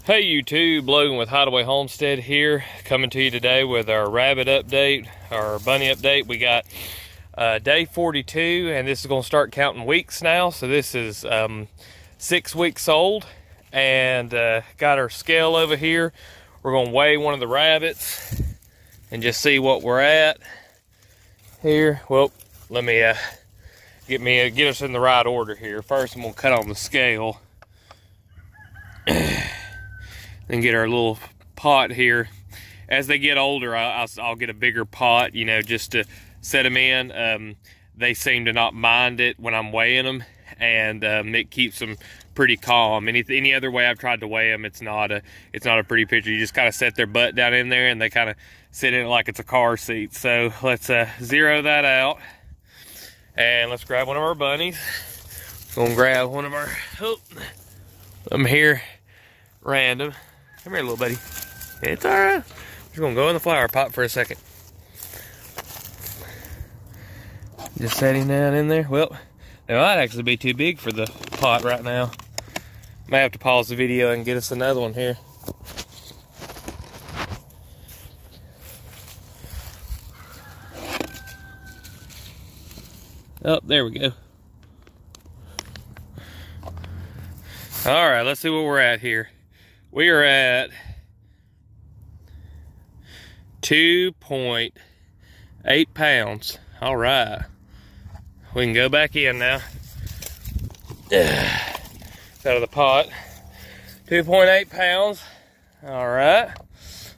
Hey YouTube, Logan with Hideaway Homestead here, coming to you today with our rabbit update, our bunny update. We got day 42, and this is going to start counting weeks now. So this is 6 weeks old, and got our scale over here. We're going to weigh one of the rabbits and just see what we're at here. Well, let me get us in the right order here. First, I'm going to cut on the scale. Then get our little pot here. As they get older, I'll get a bigger pot, you know, just to set them in. They seem to not mind it when I'm weighing them, and it keeps them pretty calm. Any other way I've tried to weigh them, it's not a pretty picture. You just kind of set their butt down in there, and they kind of sit in it like it's a car seat. So let's zero that out, and let's grab one of our bunnies. Gonna grab one of our, I'm here, random. Come here, little buddy. It's all right. We're gonna go in the flower pot for a second. Just set him down in there. Well, they might actually be too big for the pot right now. May have to pause the video and get us another one here. Oh, there we go. All right, let's see what we're at here. We are at 2.8 pounds. All right. We can go back in now. It's out of the pot. 2.8 pounds. All right.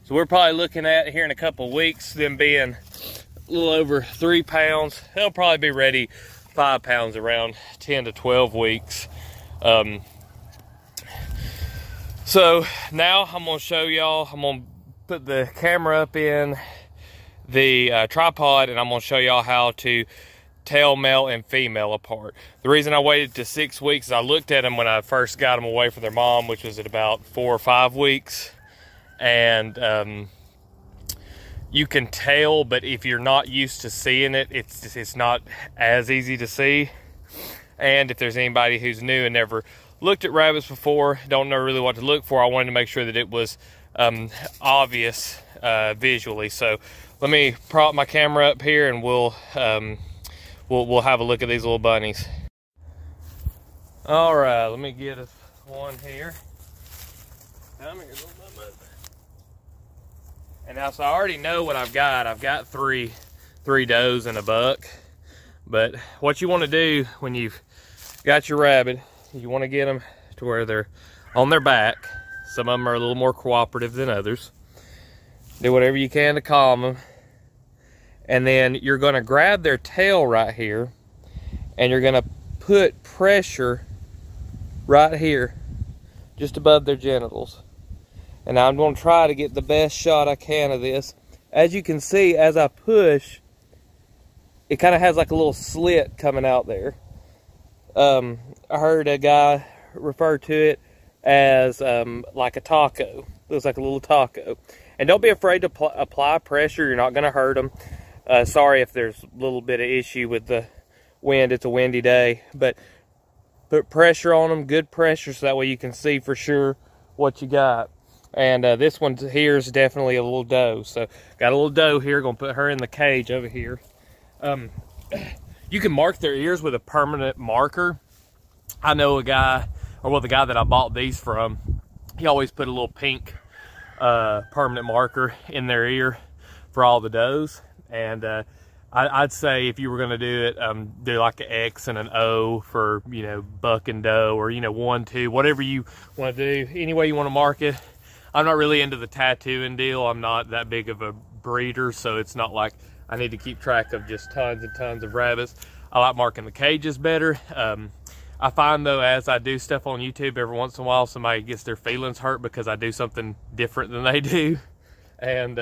So we're probably looking at here in a couple of weeks them being a little over 3 pounds. They'll probably be ready 5 pounds around 10 to 12 weeks. So now I'm gonna show y'all, I'm gonna put the camera up in the tripod, and I'm gonna show y'all how to tell male and female apart. The reason I waited to 6 weeks is I looked at them when I first got them away from their mom, which was at about 4 or 5 weeks. And you can tell, but if you're not used to seeing it, it's not as easy to see. And if there's anybody who's new and never looked at rabbits before, don't know really what to look for, I wanted to make sure that it was obvious visually. So let me prop my camera up here, and we'll have a look at these little bunnies. All right, let me get us one here. Come here, little bubba. And now, so I already know what I've got. I've got three does and a buck. But what you want to do when you've got your rabbit, you want to get them to where they're on their back. Some of them are a little more cooperative than others. Do whatever you can to calm them. And then you're going to grab their tail right here, and you're going to put pressure right here, just above their genitals. And I'm going to try to get the best shot I can of this. As you can see, as I push, it kind of has like a little slit coming out there. I heard a guy refer to it as like a taco. Looks like a little taco. And don't be afraid to apply pressure. You're not going to hurt them. Sorry if there's a little bit of issue with the wind. It's a windy day. But put pressure on them, good pressure, so that way you can see for sure what you got. And this one here is definitely a little doe. So got a little doe here. Going to put her in the cage over here. You can mark their ears with a permanent marker. I know a guy, or well, the guy that I bought these from, he always put a little pink permanent marker in their ear for all the does. And I'd say if you were going to do it, do like an X and an O for, you know, buck and doe, or, you know, 1, 2, whatever you want to do. Any way you want to mark it. I'm not really into the tattooing deal. I'm not that big of a breeder, so it's not like I need to keep track of just tons and tons of rabbits. I like marking the cages better. I find though, as I do stuff on YouTube, every once in a while somebody gets their feelings hurt because I do something different than they do. And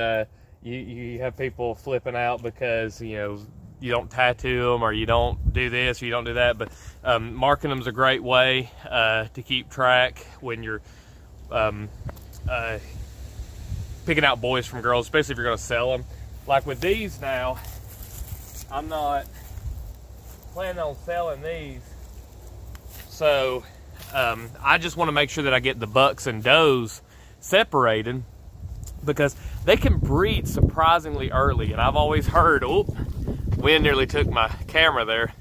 you have people flipping out because, you know, you don't tattoo them, or you don't do this, or you don't do that. But marking them is a great way to keep track when you're picking out boys from girls, especially if you're going to sell them. Like with these now, I'm not planning on selling these. So I just want to make sure that I get the bucks and does separated, because they can breed surprisingly early. And I've always heard, oh, wind nearly took my camera there.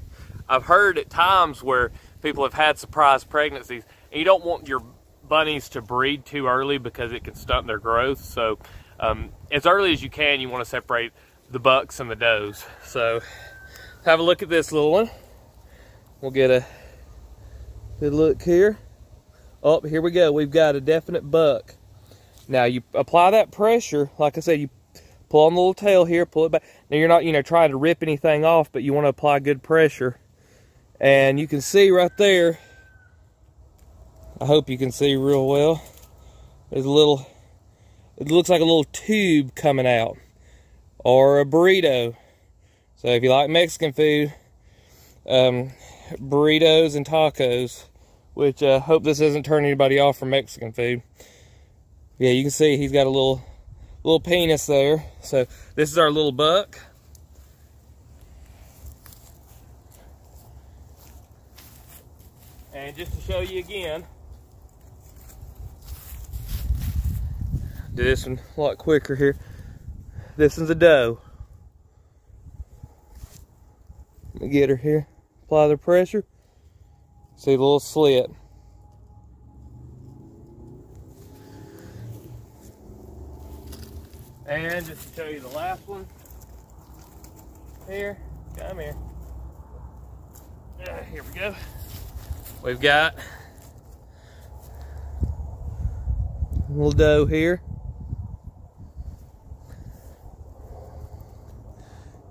I've heard at times where people have had surprise pregnancies, and you don't want your bunnies to breed too early because it can stunt their growth. So as early as you can, you want to separate the bucks and the does. So have a look at this little one. We'll get a good look here. Oh, here we go. We've got a definite buck. Now you apply that pressure, like I said, you pull on the little tail here, pull it back. Now you're not, you know, trying to rip anything off, but you want to apply good pressure. And you can see right there, I hope you can see real well, there's a little, it looks like a little tube coming out, or a burrito. So if you like Mexican food, burritos and tacos, which I hope this doesn't turn anybody off from Mexican food. Yeah, you can see he's got a little penis there. So this is our little buck. And just to show you again, do this one a lot quicker here. This one's a doe. Let me get her here. Apply the pressure. See the little slit. And just to show you the last one, here, come here. Here we go. We've got a little doe here.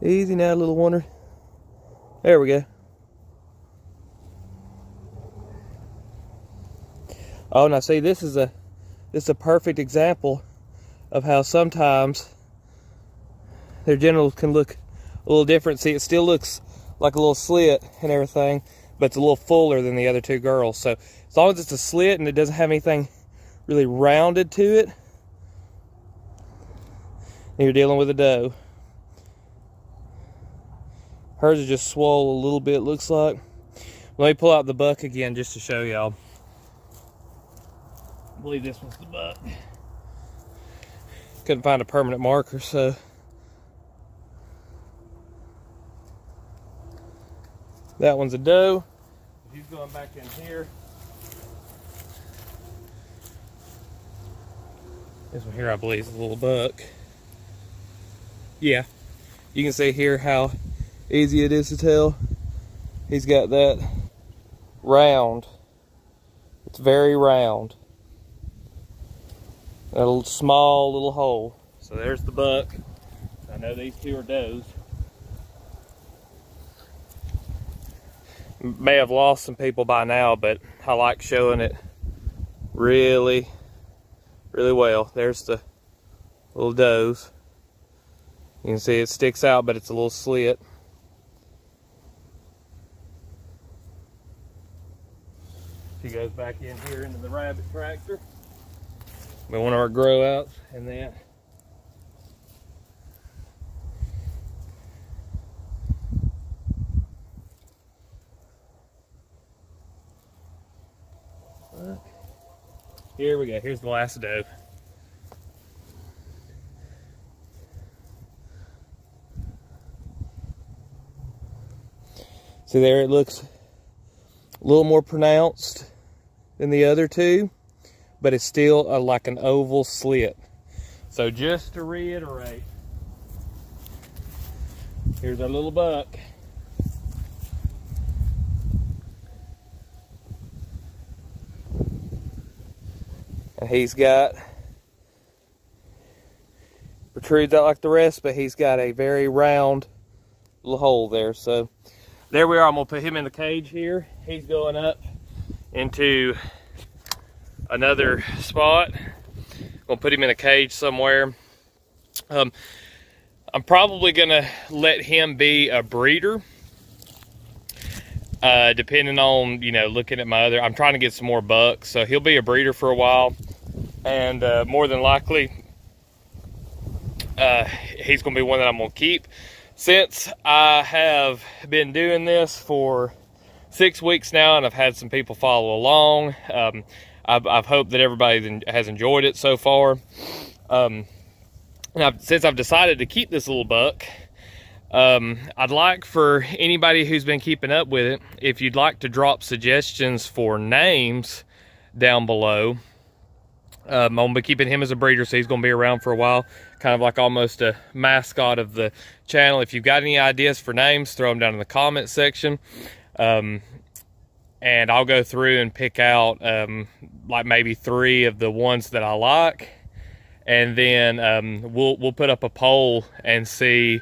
Easy now, little wonder. There we go. Oh, now see, this is a perfect example of how sometimes their genitals can look a little different. See, it still looks like a little slit and everything, but it's a little fuller than the other two girls. So as long as it's a slit and it doesn't have anything really rounded to it, you're dealing with a doe. Hers is just swole a little bit, looks like. Let me pull out the buck again just to show y'all. I believe this one's the buck. Couldn't find a permanent marker, so that one's a doe. He's going back in here. This one here, I believe, is a little buck. Yeah, you can see here how easy it is to tell. He's got that round. It's very round. A little small little hole. So there's the buck. I know these two are does. May have lost some people by now, but I like showing it really, really well. There's the little does. You can see it sticks out, but it's a little slit. She goes back in here into the rabbit tractor. We want our grow outs and that. Here we go. Here's the last doe. See there, it looks a little more pronounced than the other two, but it's still like an oval slit. So just to reiterate, here's our little buck. And he's got, protrudes out like the rest, but he's got a very round little hole there. So there we are. I'm gonna put him in the cage here. He's going up into another spot. Gonna put him in a cage somewhere. I'm probably gonna let him be a breeder, depending on, you know, looking at my other, I'm trying to get some more bucks, so he'll be a breeder for a while, and more than likely he's gonna be one that I'm gonna keep. Since I have been doing this for 6 weeks now, and I've had some people follow along, I've hoped that everybody has enjoyed it so far. Since I've decided to keep this little buck, I'd like for anybody who's been keeping up with it, if you'd like to drop suggestions for names down below. I'm going to be keeping him as a breeder, so he's going to be around for a while, kind of like almost a mascot of the channel. If you've got any ideas for names, throw them down in the comment section, and I'll go through and pick out like maybe 3 of the ones that I like, and then we'll put up a poll and see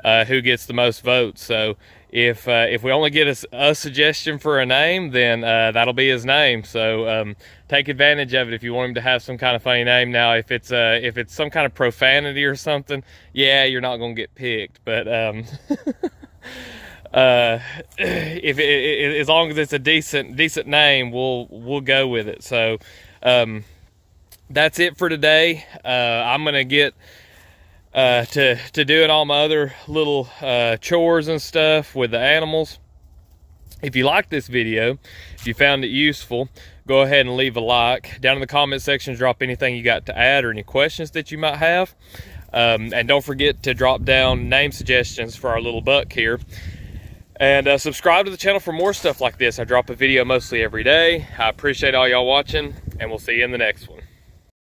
who gets the most votes. So if we only get a suggestion for a name, then that'll be his name. So take advantage of it if you want him to have some kind of funny name. Now, if it's some kind of profanity or something, yeah, you're not gonna get picked. But as long as it's a decent name, we'll go with it. So that's it for today. I'm gonna get to doing all my other little chores and stuff with the animals. If you like this video, if you found it useful, go ahead and leave a like. Down in the comment section, drop anything you got to add or any questions that you might have. And don't forget to drop down name suggestions for our little buck here. And subscribe to the channel for more stuff like this. I drop a video mostly every day. I appreciate all y'all watching, and we'll see you in the next one.